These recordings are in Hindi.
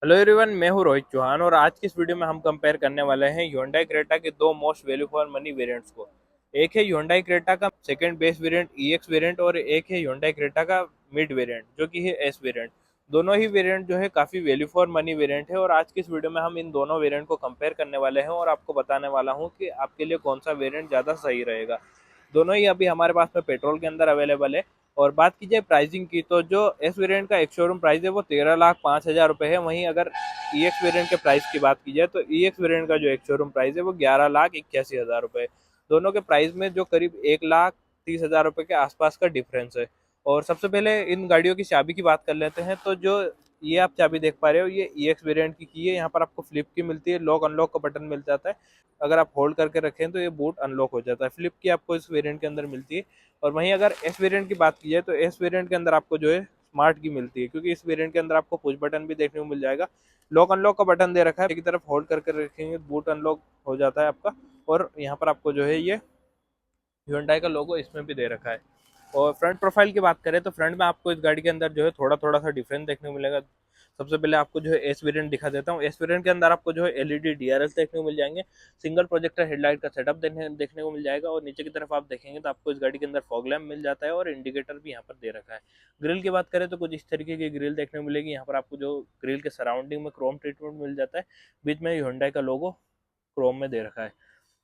हेलो एवरीवन, मैं हूं रोहित चौहान और आज की इस वीडियो में हम कंपेयर करने वाले हैं Hyundai क्रेटा के दो most value for money variants को। एक है Hyundai क्रेटा का second base variant EX variant और एक है Hyundai क्रेटा का मिड वेरिएंट जो कि है S वेरिएंट। दोनों ही वेरिएंट जो है काफ़ी वैल्यू फॉर मनी वेरिएंट है और आज की इस वीडियो में हम इन दोनों वेरिएंट को कंपेयर करने वाले हैं और आपको बताने वाला हूँ कि आपके लिए कौन सा वेरिएंट ज़्यादा सही रहेगा। दोनों ही अभी हमारे पास में पेट्रोल के अंदर अवेलेबल है। और बात की जाए प्राइसिंग की तो जो एस वेरिएंट का एक शोरूम प्राइस है वो 13,05,000 रुपये है। वहीं अगर EX वेरिएंट के प्राइस की बात की जाए तो EX वेरिएंट का जो एक शोरूम प्राइस है वो 11,81,000 रुपये। दोनों के प्राइस में जो करीब 1,30,000 रुपये के आसपास का डिफरेंस है। और सबसे पहले इन गाड़ियों की चाबी की बात कर लेते हैं। तो जो ये आप चाबी देख पा रहे हो ये EX वेरिएंट की है। यहाँ पर आपको फ्लिप की मिलती है, लॉक अनलॉक का बटन मिल जाता है। अगर आप होल्ड करके रखें तो ये बूट अनलॉक हो जाता है। फ्लिप की आपको इस वेरिएंट के अंदर मिलती है। और वहीं अगर एस वेरिएंट की बात की जाए तो एस वेरिएंट के अंदर आपको जो है स्मार्ट की मिलती है, क्योंकि इस वेरिएंट के अंदर आपको पुश बटन भी देखने को मिल जाएगा। लॉक अनलॉक का बटन दे रखा है, एक तरफ होल्ड करके रखेंगे बूट अनलॉक हो जाता है आपका। और यहाँ पर आपको जो है ये Hyundai का लोगो इसमें भी दे रखा है। और फ्रंट प्रोफाइल की बात करें तो फ्रंट में आपको इस गाड़ी के अंदर जो है थोड़ा थोड़ा सा डिफरेंस देखने को मिलेगा। सबसे पहले आपको जो है एस वेरिएंट दिखा देता हूँ। एस वेरिएंट के अंदर आपको जो है एलईडी डीआरएल देखने को मिल जाएंगे। सिंगल प्रोजेक्टर हेडलाइट का सेटअप देखने को मिल जाएगा। और नीचे की तरफ आप देखेंगे तो आपको इस गाड़ी के अंदर फॉग लैम्प मिल जाता है और इंडिकेटर भी यहाँ पर दे रखा है। ग्रिल की बात करें तो कुछ इस तरीके की ग्रिल देखने को मिलेगी। यहाँ पर आपको जो ग्रिल के सराउंडिंग में क्रोम ट्रीटमेंट मिल जाता है। बीच में Hyundai का लोगो क्रोम में दे रखा है।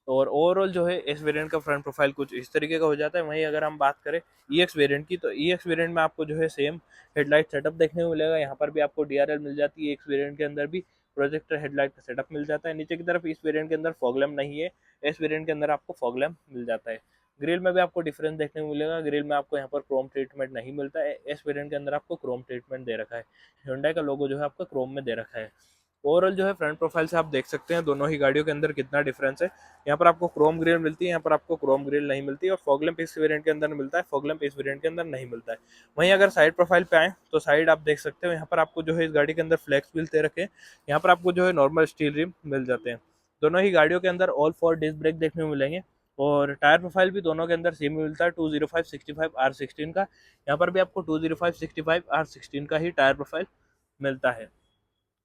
और ओवरऑल जो है इस वेरिएंट का फ्रंट प्रोफाइल कुछ इस तरीके का हो जाता है। वहीं अगर हम बात करें EX वेरिएंट की तो EX वेरिएंट में आपको जो है सेम हेडलाइट सेटअप देखने को मिलेगा। यहाँ पर भी आपको डीआरएल मिल जाती है। एक्स वेरिएंट के अंदर भी प्रोजेक्टर हेडलाइट का सेटअप मिल जाता है। नीचे की तरफ इस वेरिएंट के अंदर फॉग लैम्प नहीं है। इस वेरिएंट के अंदर आपको फॉग लैम्प मिल जाता है। ग्रिल में भी आपको डिफरेंस देखने को मिलेगा। ग्रिल में आपको यहाँ पर क्रोम ट्रीटमेंट नहीं मिलता है। इस वेरिएंट के अंदर आपको क्रोम ट्रीटमेंट दे रखा है। Hyundai का लोगो जो है आपका क्रोम में दे रखा है। ओवरऑल जो है फ्रंट प्रोफाइल से आप देख सकते हैं दोनों ही गाड़ियों के अंदर कितना डिफरेंस है। यहाँ पर आपको क्रोम ग्रिल मिलती है, यहाँ पर आपको क्रोम ग्रिल नहीं मिलती है। और फॉग लैंप इस वेरिएंट के अंदर मिलता है, फॉग लैंप इस वेरिएंट के अंदर नहीं मिलता है। वहीं अगर साइड प्रोफाइल पे आए तो साइड आप देख सकते हो यहाँ पर आपको जो है इस गाड़ी के अंदर फ्लेक्स व्हील दे रखे हैं। यहाँ पर आपको जो है नॉर्मल स्टील रिम मिल जाते हैं। दोनों ही गाड़ियों के अंदर ऑल फोर डिस्क ब्रेक देखने को मिलेंगे। और टायर प्रोफाइल भी दोनों के अंदर सेम मिलता है 205/65 R16 का। यहाँ पर भी आपको 205/65 R16 का ही टायर प्रोफाइल मिलता है।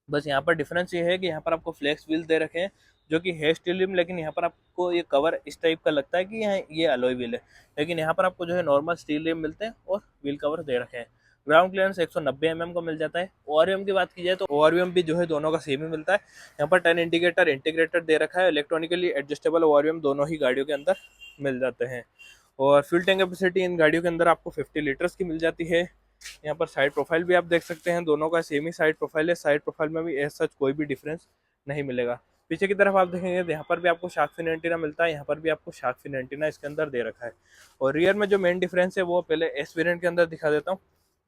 बस यहाँ पर डिफरेंस ये है कि यहाँ पर आपको फ्लेक्स व्हील दे रखे हैं जो कि है स्टील रिम, लेकिन यहाँ पर आपको ये कवर इस टाइप का लगता है कि यहाँ ये अलॉय व्हील है। लेकिन यहाँ पर आपको जो है नॉर्मल स्टील रिम मिलते हैं और व्हील कवर दे रखे हैं। ग्राउंड क्लियरेंस 190 mm का मिल जाता है। ओआरवीएम की बात की जाए तो ओआरवीएम भी जो है दोनों का सेम ही मिलता है। यहाँ पर 10 इंडिकेटर इंटीग्रेटेड दे रखा है। इलेक्ट्रॉनिकली एडजस्टेबल ओआरवीएम दोनों ही गाड़ियों के अंदर मिल जाते हैं। और फ्यूल टैंक कैपेसिटी इन गाड़ियों के अंदर आपको 50 लीटर्स की मिल जाती है। यहाँ पर साइड प्रोफाइल भी आप देख सकते हैं, दोनों का सेम ही साइड प्रोफाइल है। साइड प्रोफाइल में भी ऐसा सच कोई भी डिफरेंस नहीं मिलेगा। पीछे की तरफ आप देखेंगे तो यहाँ पर भी आपको शार्क फिन एंटीना मिलता है, यहाँ पर भी आपको शार्क फिन एंटीना इसके अंदर दे रखा है। और रियर में जो मेन डिफरेंस है वो पहले एस वेरिएंट के अंदर दिखा देता हूँ,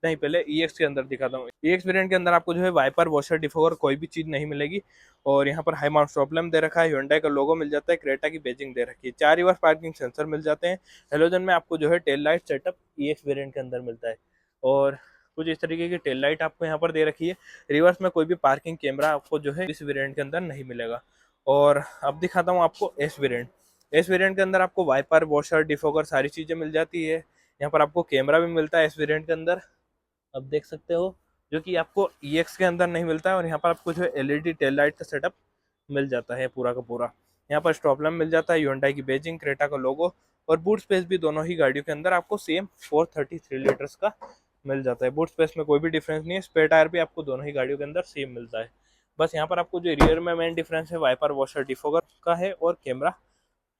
नहीं पहले EX के अंदर दिखाता हूँ। EX वेरिएंट के अंदर आपको जो है वाइपर वॉशर डिफोगर कोई भी चीज़ नहीं मिलेगी। और यहाँ पर हाई माउंट स्टॉप लैम्प दे रखा है, Hyundai का लोगो मिल जाता है, क्रेटा की बेजिंग दे रखी है, 4 रिवर्स पार्किंग सेंसर मिल जाते हैं। हेलोजन में आपको जो है tail light setup EX variant के अंदर मिलता है। और कुछ इस तरीके की टेल लाइट आपको यहाँ पर दे रखी है। रिवर्स में कोई भी पार्किंग कैमरा आपको जो है इस वेरिएंट के अंदर नहीं मिलेगा। और अब दिखाता हूँ आपको एस वेरिएंट। एस वेरिएंट के अंदर आपको वाइपर वॉशर डिफोगर सारी चीज़ें मिल जाती है। यहाँ पर आपको कैमरा भी मिलता है एस वेरिएंट के अंदर, अब देख सकते हो, जो कि आपको EX के अंदर नहीं मिलता है। और यहाँ पर आपको जो है एलईडी टेल लाइट का सेटअप मिल जाता है पूरा का पूरा। यहाँ पर स्टॉप लैम्प मिल जाता है, Hyundai की बेजिंग, क्रेटा का लोगो। और बूट स्पेस भी दोनों ही गाड़ियों के अंदर आपको सेम 433 लीटर्स का मिल जाता है। बूट स्पेस में कोई भी डिफरेंस नहीं है। स्पेयर टायर भी आपको दोनों ही गाड़ियों के अंदर सेम मिलता है। बस यहाँ पर आपको जो रियर में मेन डिफरेंस है वाइपर वॉशर डिफोगर का है और कैमरा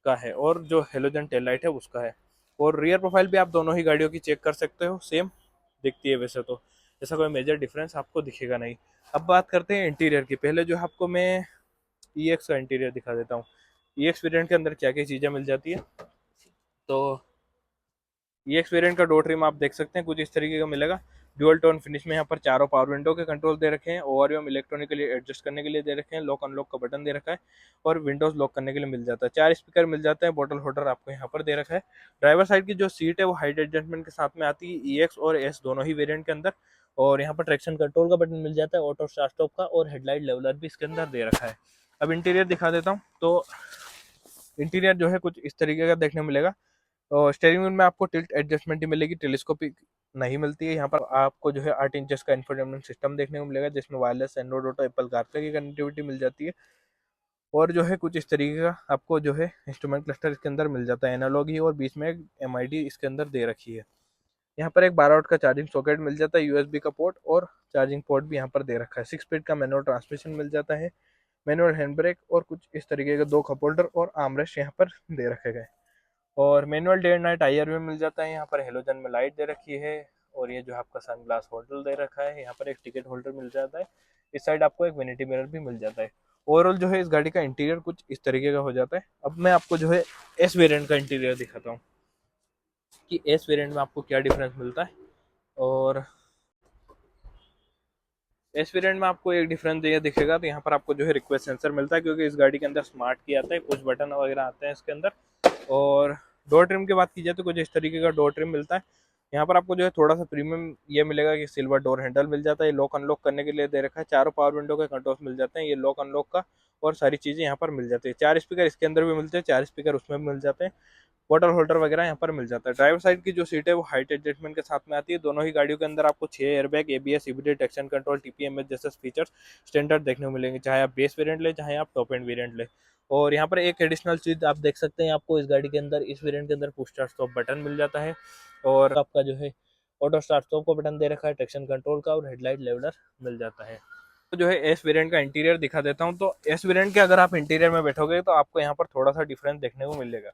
का है, और जो हेलोजन टेल लाइट है उसका है। और रियर प्रोफाइल भी आप दोनों ही गाड़ियों की चेक कर सकते हो, सेम दिखती है वैसे तो, ऐसा कोई मेजर डिफरेंस आपको दिखेगा नहीं। अब बात करते हैं इंटीरियर की। पहले जो आपको मैं EX का इंटीरियर दिखा देता हूँ। EX वेरिएंट के अंदर क्या क्या चीज़ें मिल जाती है। तो EX वेरिएंट का डोर ट्रिम आप देख सकते हैं कुछ इस तरीके का मिलेगा। ड्यूअल टोन फिनिश में यहाँ पर चारों पावर विंडो के कंट्रोल दे रखे हैं। ओवरव्यू इलेक्ट्रॉनिकली एडजस्ट करने के लिए दे रखे हैं, लॉक अनलॉक का बटन दे रखा है। और विंडोज लॉक करने के लिए मिल जाता है। 4 स्पीकर मिल जाते हैं, बोतल होल्डर आपको यहाँ पर दे रखा है। ड्राइवर साइड की जो सीट है वो हाइट एडजस्टमेंट के साथ में आती है EX और S दोनों ही वेरिएंट के अंदर। और यहाँ पर ट्रैक्शन कंट्रोल का बटन मिल जाता है, ऑटो स्टार्ट स्टॉप का, और हेडलाइट लेवलर भी इसके अंदर दे रखा है। अब इंटीरियर दिखा देता हूँ। तो इंटीरियर जो है कुछ इस तरीके का देखने को मिलेगा। और स्टेयरिंग व्हील में आपको टिल्ट एडजस्टमेंट ही मिलेगी, टेलीस्कोपिक नहीं मिलती है। यहाँ पर आपको जो है 8 इंचेस का इंफोटेनमेंट सिस्टम देखने को मिलेगा, जिसमें wireless Android auto Apple CarPlay की कनेक्टिविटी मिल जाती है। और जो है कुछ इस तरीके का आपको जो है इंस्ट्रूमेंट क्लस्टर इसके अंदर मिल जाता है, एनालॉग ही, और बीच में एक MID इसके अंदर दे रखी है। यहाँ पर एक 12 वोल्ट का चार्जिंग सॉकेट मिल जाता है, USB का पोर्ट और चार्जिंग पोर्ट भी यहाँ पर दे रखा है। 6 स्पीड का मैनुअल ट्रांसमिशन मिल जाता है, मैनुअल हैंड ब्रेक और कुछ इस तरीके के 2 कप होल्डर और आर्मरेस्ट यहाँ पर दे रखे गए। और manual day and night IR भी मिल जाता है। यहाँ पर हेलोजन में लाइट दे रखी है, और ये जो आपका सनग्लास होल्डर दे रखा है। यहाँ पर एक टिकट होल्डर मिल जाता है। इस साइड आपको एक वैनिटी मिरर भी मिल जाता है। ओवरऑल जो है इस गाड़ी का इंटीरियर कुछ इस तरीके का हो जाता है। अब मैं आपको जो है एस वेरिएंट का इंटीरियर दिखाता हूँ कि एस वेरिएंट में आपको क्या डिफरेंस मिलता है। और एस वेरिएंट में आपको एक डिफरेंस ये दिखेगा, तो यहाँ पर आपको जो है रिक्वेस्ट सेंसर मिलता है, क्योंकि इस गाड़ी के अंदर स्मार्ट की आता है, कुछ बटन वगैरह आते हैं इसके अंदर। और डोर ट्रिम की बात की जाए तो कुछ इस तरीके का डोर ट्रिम मिलता है। यहाँ पर आपको जो है थोड़ा सा प्रीमियम ये मिलेगा कि सिल्वर डोर हैंडल मिल जाता है, लॉक अनलॉक करने के लिए दे रखा है। चारों पावर विंडो के कंट्रोल्स मिल जाते हैं, ये लॉक अनलॉक का, और सारी चीज़ें यहाँ पर मिल जाती है। 4 स्पीकर इसके अंदर भी मिलते हैं, 4 स्पीकर उसमें भी मिल जाते हैं। वाटर होल्डर वगैरह यहाँ पर मिल जाता है। ड्राइवर साइड की जो सीट है वो हाइट एडजस्टमेंट के साथ में आती है। दोनों ही गाड़ियों के अंदर आपको 6 airbag, ABS, CBD, traction control, TPMS जैसे फीचर्स स्टैंडर्ड देखने को मिलेंगे, चाहे आप बेस वेरिएंट ले चाहे आप टॉप एंड वेरिएंट ले। और यहाँ पर एक एडिशनल चीज आप देख सकते हैं, आपको इस गाड़ी के अंदर, इस वेरिएंट के अंदर पुश स्टार्ट स्टॉप बटन मिल जाता है, और आपका जो है ऑटो स्टार्ट स्टॉप का बटन दे रखा है, ट्रैक्शन कंट्रोल का, और हेडलाइट लेवलर मिल जाता है। तो जो है एस वेरिएंट का इंटीरियर दिखा देता हूँ। तो एस वेरिएंट के अगर आप इंटीरियर में बैठोगे तो आपको यहाँ पर थोड़ा सा डिफरेंस देखने को मिलेगा।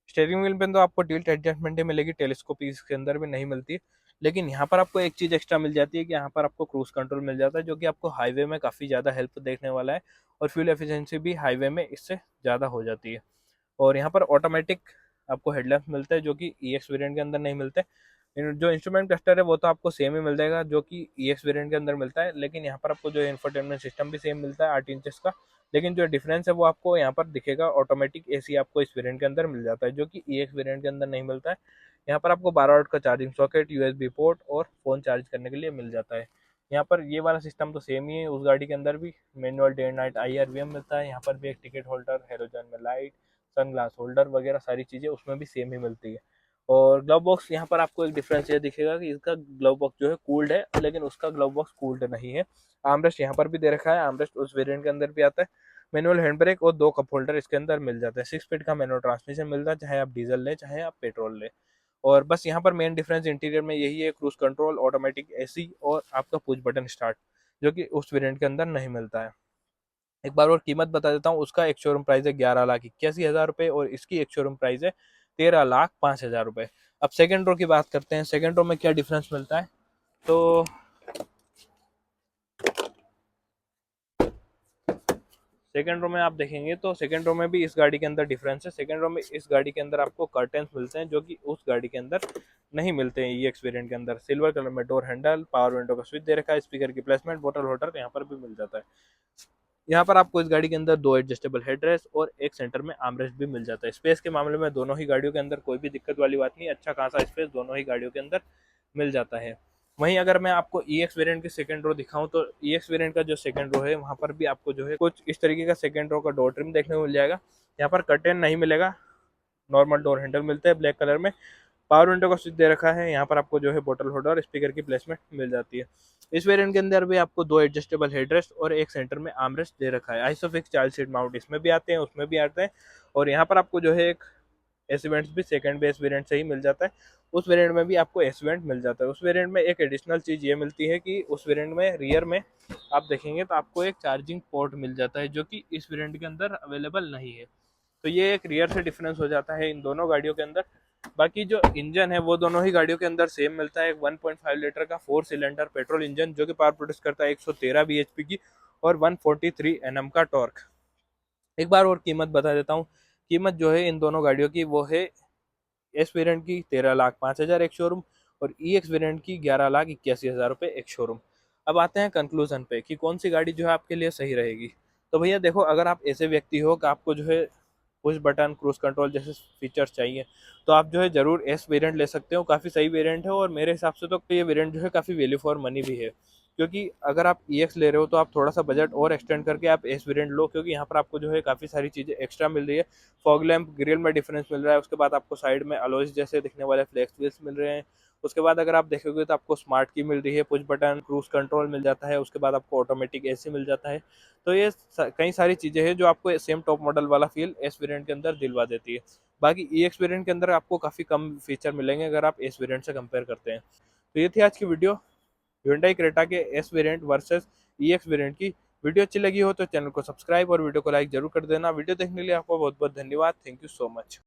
स्टेयरिंग व्हील पे तो आपको टिल्ट एडजस्टमेंट मिलेगी, टेलीस्कोपी इसके अंदर भी नहीं मिलती। लेकिन यहाँ पर आपको एक चीज़ एक्स्ट्रा मिल जाती है कि यहाँ पर आपको क्रूज कंट्रोल मिल जाता है, जो कि आपको हाईवे में काफ़ी ज़्यादा हेल्प देखने वाला है, और फ्यूल एफिशिएंसी भी हाईवे में इससे ज़्यादा हो जाती है। और यहाँ पर ऑटोमेटिक आपको हेडलैम्प मिलते हैं, जो कि EX वेरिएंट के अंदर नहीं मिलते। जो इंस्ट्रूमेंट क्लस्टर है वो तो आपको सेम ही मिल जाएगा, जो कि EX वेरिएंट के अंदर मिलता है। लेकिन यहाँ पर आपको जो इंफोटेनमेंट सिस्टम भी सेम मिलता है 8 इंचेस का। लेकिन जो डिफरेंस है वो आपको यहाँ पर दिखेगा, ऑटोमेटिक AC आपको इस वेरिएंट के अंदर मिल जाता है, जो कि EX वेरिएंट के अंदर नहीं मिलता है। यहाँ पर आपको 12 वोल्ट का चार्जिंग सॉकेट, USB पोर्ट और फ़ोन चार्ज करने के लिए मिल जाता है। यहाँ पर ये वाला सिस्टम तो सेम ही है, उस गाड़ी के अंदर भी manual day and night IRVM मिलता है। यहाँ पर भी एक टिकट होल्डर, हेलोजन में लाइट, सन ग्लास होल्डर वगैरह सारी चीज़ें उसमें भी सेम ही मिलती है। और ग्लव बॉक्स यहाँ पर आपको एक डिफरेंस ये दिखेगा कि इसका ग्लव बॉक्स जो है कूल्ड है, लेकिन उसका ग्लव बॉक्स कूल्ड नहीं है। आर्मरेस्ट यहाँ पर भी दे रखा है, आर्मरेस्ट उस वेरिएंट के अंदर भी आता है। मैनुअल हैंड ब्रेक और 2 कप होल्डर इसके अंदर मिल जाते हैं। 6 स्पीड का मैनुअल ट्रांसमिशन मिलता है, चाहे आप डीजल लें चाहे आप पेट्रोल लें। और बस यहाँ पर मेन डिफरेंस इंटीरियर में यही है, क्रूज कंट्रोल, ऑटोमेटिक AC और आपका पुश बटन स्टार्ट, जो कि उस वेरिएंट के अंदर नहीं मिलता है। एक बार और कीमत बता देता हूँ, उसका एक शोरूम प्राइस है 11,81,000 रुपये, और इसकी एक शोरूम प्राइस है 13,05,000 रुपये। अब सेकेंड रो की बात करते हैं, सेकेंड रो में क्या डिफरेंस मिलता है। तो सेकेंड रो में आप देखेंगे तो सेकेंड रो में भी इस गाड़ी के अंदर डिफरेंस है। सेकेंड रो में इस गाड़ी के अंदर आपको कर्टेन्स मिलते हैं, जो कि उस गाड़ी के अंदर नहीं मिलते हैं। EX वेरिएंट के अंदर सिल्वर कलर में डोर हैंडल, पावर विंडो का स्विच दे रखा है, स्पीकर की प्लेसमेंट, बोतल होल्डर यहाँ पर भी मिल जाता है। यहाँ पर आपको इस गाड़ी के अंदर 2 एडजस्टेबल हेडरेस्ट और एक सेंटर में आर्मरेस्ट भी मिल जाता है। स्पेस के मामले में दोनों ही गाड़ियों के अंदर कोई भी दिक्कत वाली बात नहीं, अच्छा खासा स्पेस दोनों ही गाड़ियों के अंदर मिल जाता है। वहीं अगर मैं आपको EX वेरिएंट की सेकंड रो दिखाऊं, तो EX वेरिएंट का जो सेकंड रो है वहाँ पर भी आपको जो है कुछ इस तरीके का सेकंड रो का डोर ट्रिम देखने को मिल जाएगा। यहाँ पर कर्टेन नहीं मिलेगा, नॉर्मल डोर हैंडल मिलता है ब्लैक कलर में। पावर विंडो का स्विच दे रखा है, यहाँ पर आपको जो है बोतल होल्डर और स्पीकर की प्लेसमेंट मिल जाती है। इस वेरिएंट के अंदर भी आपको 2 एडजस्टेबल हेडरेस्ट और एक सेंटर में आर्मरेस्ट दे रखा है। आइसोफिक्स चाइल्ड सीट माउंट इसमें भी आते हैं, उसमें भी आते हैं। और यहाँ पर आपको जो है एक एस इवेंट्स भी सेकंड बेस वेरिएंट से ही मिल जाता है। उस वेरिएंट में भी आपको एस इवेंट मिल जाता है। उस वेरिएंट में एक एडिशनल चीज़ ये मिलती है कि उस वेरिएंट में रियर में आप देखेंगे तो आपको एक चार्जिंग पोर्ट मिल जाता है, जो कि इस वेरिएंट के अंदर अवेलेबल नहीं है। तो ये एक रियर से डिफरेंस हो जाता है इन दोनों गाड़ियों के अंदर। बाकी जो इंजन है वो दोनों ही गाड़ियों के अंदर सेम मिलता है। एक 1.5 लीटर का 4 सिलेंडर पेट्रोल इंजन, जो कि पावर प्रोड्यूस करता है 113 bhp की, और 143 Nm का टॉर्क। एक बार और कीमत बता देता हूँ। कीमत जो है इन दोनों गाड़ियों की वो है, एस वेरिएंट की 13,05,000 एक शोरूम, और EX वेरिएंट की 11,81,000 रुपये एक शोरूम। अब आते हैं कंक्लूजन पे कि कौन सी गाड़ी जो है आपके लिए सही रहेगी। तो भैया देखो, अगर आप ऐसे व्यक्ति हो कि आपको जो है पुश बटन, क्रूज कंट्रोल जैसे फीचर्स चाहिए, तो आप जो है ज़रूर एस वेरिएंट ले सकते हो। काफ़ी सही वेरिएंट है, और मेरे हिसाब से तो ये वेरिएंट जो है काफ़ी वैल्यू फॉर मनी भी है। क्योंकि अगर आप EX ले रहे हो तो आप थोड़ा सा बजट और एक्सटेंड करके आप एस वेरिएंट लो, क्योंकि यहाँ पर आपको जो है काफ़ी सारी चीज़ें एक्स्ट्रा मिल रही है। फॉग लैम्प ग्रिल में डिफरेंस मिल रहा है, उसके बाद आपको साइड में अलॉयज जैसे दिखने वाले फ्लेक्स व्हील्स मिल रहे हैं, उसके बाद अगर आप देखोगे तो आपको स्मार्ट की मिल रही है, पुश बटन क्रूज कंट्रोल मिल जाता है, उसके बाद आपको ऑटोमेटिक एसी मिल जाता है। तो ये कई सारी चीज़ें हैं जो आपको सेम टॉप मॉडल वाला फील एस वेरिएंट के अंदर दिलवा देती है। बाकी ई एक्स वेरिएंट के अंदर आपको काफ़ी कम फीचर मिलेंगे अगर आप एस वेरिएंट से कंपेयर करते हैं। तो ये थी आज की वीडियो, Hyundai क्रेटा के एस वेरिएंट वर्सेस ई एक्स वेरिएंट की। वीडियो अच्छी लगी हो तो चैनल को सब्सक्राइब और वीडियो को लाइक जरूर कर देना। वीडियो देखने के लिए आपको बहुत बहुत धन्यवाद। Thank you so much.